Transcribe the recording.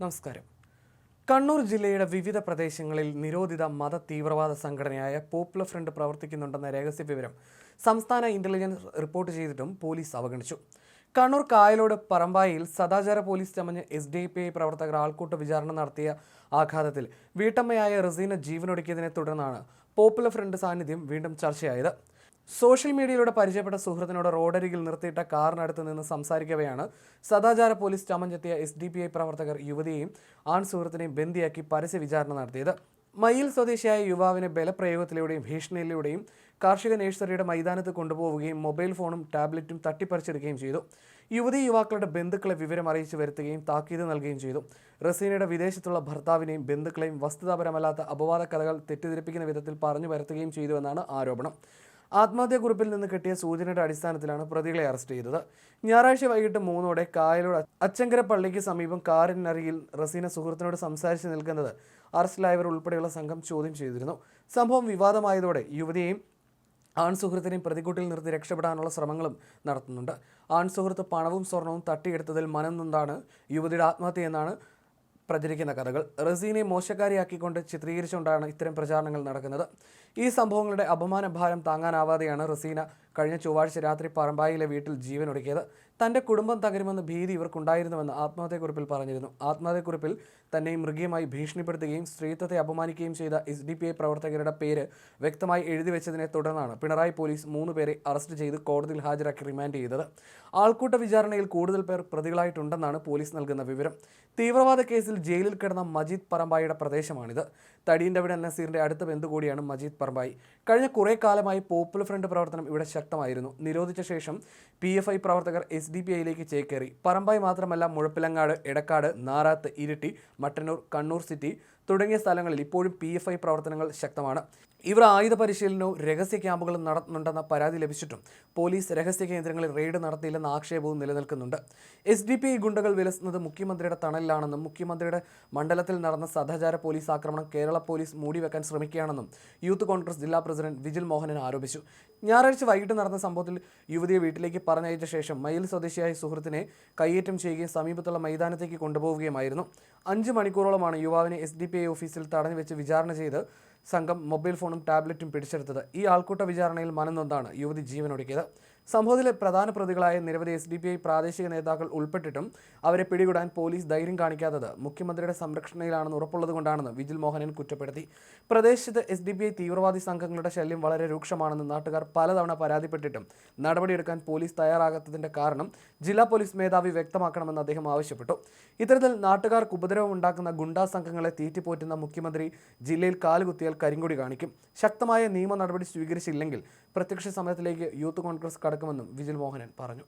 നമസ്കാരം. കണ്ണൂർ ജില്ലയുടെ വിവിധ പ്രദേശങ്ങളിൽ നിരോധിത മത തീവ്രവാദ സംഘടനയായ പോപ്പുലർ ഫ്രണ്ട് പ്രവർത്തിക്കുന്നുണ്ടെന്ന രഹസ്യ വിവരം സംസ്ഥാന ഇന്റലിജൻസ് റിപ്പോർട്ട് ചെയ്തിട്ടും പോലീസ് അവഗണിച്ചു. കണ്ണൂർ കായലോട് പറമ്പായിൽ സദാചാര പോലീസ് ചമഞ്ഞ് SDPI പ്രവർത്തകർ ആൾക്കൂട്ട വിചാരണ നടത്തിയ ആഘാതത്തിൽ വീട്ടമ്മയായ റസീന ജീവനൊടുക്കിയതിനെ തുടർന്നാണ് പോപ്പുലർ ഫ്രണ്ട് സാന്നിധ്യം വീണ്ടും ചർച്ചയായത്. സോഷ്യൽ മീഡിയയിലൂടെ പരിചയപ്പെട്ട സുഹൃത്തിനോട് റോഡരികിൽ നിർത്തിയിട്ട കാറിനടുത്ത് നിന്ന് സംസാരിക്കവെയാണ് സദാചാര പോലീസ് ചമഞ്ഞെത്തിയ SDPI പ്രവർത്തകർ യുവതിയെയും ആൺ സുഹൃത്തിനെയും ബന്ദിയാക്കി പരസ്യ വിചാരണ നടത്തിയത്. മയ്യിൽ സ്വദേശിയായ യുവാവിനെ ബലപ്രയോഗത്തിലൂടെയും ഭീഷണിയിലൂടെയും കാർഷിക നഴ്സറിയുടെ മൈതാനത്ത് കൊണ്ടുപോവുകയും മൊബൈൽ ഫോണും ടാബ്ലറ്റും തട്ടിപ്പറിച്ചെടുക്കുകയും ചെയ്തു. യുവാക്കളുടെ ബന്ധുക്കളെ വിവരം അറിയിച്ചു വരുത്തുകയും താക്കീത് നൽകുകയും ചെയ്തു. റസീനയുടെ വിദേശത്തുള്ള ഭർത്താവിനെയും ബന്ധുക്കളെയും വസ്തുതാപരമല്ലാത്ത അപവാദ കഥകൾ തെറ്റിദ്ധരിപ്പിക്കുന്ന വിധത്തിൽ പറഞ്ഞു വരുത്തുകയും ചെയ്തുവെന്നാണ് ആരോപണം. ആത്മഹത്യാക്കുറിപ്പിൽ നിന്ന് കിട്ടിയ സൂചനയുടെ അടിസ്ഥാനത്തിലാണ് പ്രതികളെ അറസ്റ്റ് ചെയ്തത്. ഞായറാഴ്ച വൈകിട്ട് 3 കായലോട് അച്ചങ്കര പള്ളിക്ക് സമീപം കാറിനരികിൽ റസീന സുഹൃത്തിനോട് സംസാരിച്ച് നിൽക്കുന്നത് അറസ്റ്റിലായവർ ഉൾപ്പെടെയുള്ള സംഘം ചോദ്യം ചെയ്തിരുന്നു. സംഭവം വിവാദമായതോടെ യുവതിയെയും ആൺ സുഹൃത്തിനെയും പ്രതിക്കൂട്ടിൽ നിർത്തി രക്ഷപ്പെടാനുള്ള ശ്രമങ്ങളും നടത്തുന്നുണ്ട്. ആൺ സുഹൃത്ത് പണവും സ്വർണവും തട്ടിയെടുത്തതിൽ മനം നൊന്താണ് യുവതിയുടെ ആത്മഹത്യയെന്നാണ് പ്രചരിക്കുന്ന കഥകൾ. റസീനെ മോശക്കാരിയാക്കിക്കൊണ്ട് ചിത്രീകരിച്ചുകൊണ്ടാണ് ഇത്തരം പ്രചാരണങ്ങൾ നടക്കുന്നത്. ഈ സംഭവങ്ങളുടെ അപമാനഭാരം താങ്ങാനാവാതെയാണ് റസീന കഴിഞ്ഞ ചൊവ്വാഴ്ച രാത്രി പറമ്പായിലെ വീട്ടിൽ ജീവനൊടുക്കിയത്. തൻ്റെ കുടുംബം തകരുമെന്ന ഭീതി ഇവർക്കുണ്ടായിരുന്നുവെന്ന് ആത്മഹത്യാക്കുറിപ്പിൽ പറഞ്ഞിരുന്നു. ആത്മഹത്യാക്കുറിപ്പിൽ തന്നെ മൃഗീയമായി ഭീഷണിപ്പെടുത്തുകയും സ്ത്രീത്വത്തെ അപമാനിക്കുകയും ചെയ്ത SDPI പ്രവർത്തകരുടെ പേര് വ്യക്തമായി എഴുതി വെച്ചതിനെ തുടർന്നാണ് പിണറായി പോലീസ് 3 പേരെ അറസ്റ്റ് ചെയ്ത് കോടതിയിൽ ഹാജരാക്കി റിമാൻഡ് ചെയ്തത്. ആൾക്കൂട്ട വിചാരണയിൽ കൂടുതൽ പേർ പ്രതികളായിട്ടുണ്ടെന്നാണ് പോലീസ് നൽകുന്ന വിവരം. തീവ്രവാദ കേസിൽ ജയിലിൽ കിടന്ന മജീദ് പറമ്പായിയുടെ പ്രദേശമാണിത്. തടീൻ്റെവിടെ നസീറിന്റെ അടുത്ത ബന്ധു കൂടിയാണ് മജീദ് പറമ്പായി. കഴിഞ്ഞ കുറേ കാലമായി പോപ്പുലർ ഫ്രണ്ട് പ്രവർത്തനം ഇവിടെ ശക്തമായിരുന്നു. നിരോധിച്ച ശേഷം PFI പ്രവർത്തകർ SDPIയിലേക്ക് ചേക്കേറി. പറമ്പായി മാത്രമല്ല, മുഴപ്പിലങ്ങാട്, എടക്കാട്, നാറാത്ത്, ഇരിട്ടി, മട്ടന്നൂർ, കണ്ണൂർ സിറ്റി തുടങ്ങിയ സ്ഥലങ്ങളിൽ ഇപ്പോഴും PFI പ്രവർത്തനങ്ങൾ ശക്തമാണ്. ഇവർ ആയുധ പരിശീലനവും രഹസ്യ ക്യാമ്പുകളും നടത്തുന്നുണ്ടെന്ന പരാതി ലഭിച്ചിട്ടും പോലീസ് രഹസ്യ കേന്ദ്രങ്ങളിൽ റെയ്ഡ് നടത്തിയില്ലെന്ന ആക്ഷേപവും നിലനിൽക്കുന്നുണ്ട്. SDPI ഗുണ്ടകൾ വിലസുന്നത് മുഖ്യമന്ത്രിയുടെ തണലിലാണെന്നും മുഖ്യമന്ത്രിയുടെ മണ്ഡലത്തിൽ നടന്ന സദാചാര പോലീസ് ആക്രമണം കേരള പോലീസ് മൂടിവെക്കാൻ ശ്രമിക്കുകയാണെന്നും യൂത്ത് കോൺഗ്രസ് ജില്ലാ പ്രസിഡന്റ് വിജിൽ മോഹനൻ ആരോപിച്ചു. ഞായറാഴ്ച വൈകിട്ട് നടന്ന സംഭവത്തിൽ യുവതിയെ വീട്ടിലേക്ക് പറഞ്ഞയച്ച ശേഷം മയിൽ സ്വദേശിയായ സുഹൃത്തിനെ കയ്യേറ്റം ചെയ്യുകയും സമീപത്തുള്ള മൈതാനത്തേക്ക് കൊണ്ടുപോവുകയുമായിരുന്നു. 5 മണിക്കൂറോളമാണ് യുവാവിനെ SDPI ഓഫീസിൽ തടഞ്ഞു വെച്ച് വിചാരണ ചെയ്ത് സംഘം മൊബൈൽ ഫോണും ടാബ്ലറ്റും പിടിച്ചെടുത്തത്. ഈ ആൾക്കൂട്ട വിചാരണയിൽ മനംനൊന്താണ് യുവതി ജീവനൊടുക്കിയത്. സംഭവത്തിലെ പ്രധാന പ്രതികളായ നിരവധി SDPI പ്രാദേശിക നേതാക്കൾ ഉൾപ്പെട്ടിട്ടും അവരെ പിടികൂടാൻ പോലീസ് ധൈര്യം കാണിക്കാത്തത് മുഖ്യമന്ത്രിയുടെ സംരക്ഷണയിലാണെന്ന് ഉറപ്പുള്ളതുകൊണ്ടാണെന്ന് വിജിൽ മോഹനൻ കുറ്റപ്പെടുത്തി. പ്രദേശത്ത് SDPI തീവ്രവാദി സംഘങ്ങളുടെ ശല്യം വളരെ രൂക്ഷമാണെന്ന് നാട്ടുകാർ പലതവണ പരാതിപ്പെട്ടിട്ടും നടപടിയെടുക്കാൻ പോലീസ് തയ്യാറാകാത്തതിന്റെ കാരണം ജില്ലാ പോലീസ് മേധാവി വ്യക്തമാക്കണമെന്ന് അദ്ദേഹം ആവശ്യപ്പെട്ടു. ഇത്തരത്തിൽ നാട്ടുകാർക്ക് ഉപദ്രവം ഉണ്ടാക്കുന്ന ഗുണ്ടാ സംഘങ്ങളെ തീറ്റിപ്പോറ്റുന്ന മുഖ്യമന്ത്രി ജില്ലയിൽ കാലുകുത്തിയാൽ കരിങ്കൊടി കാണിക്കും. ശക്തമായ നിയമ നടപടി സ്വീകരിച്ചില്ലെങ്കിൽ പ്രത്യക്ഷ സമരത്തിലേക്ക് യൂത്ത് കോൺഗ്രസ് കടക്കുമെന്നും വിജിൽ മോഹനൻ പറഞ്ഞു.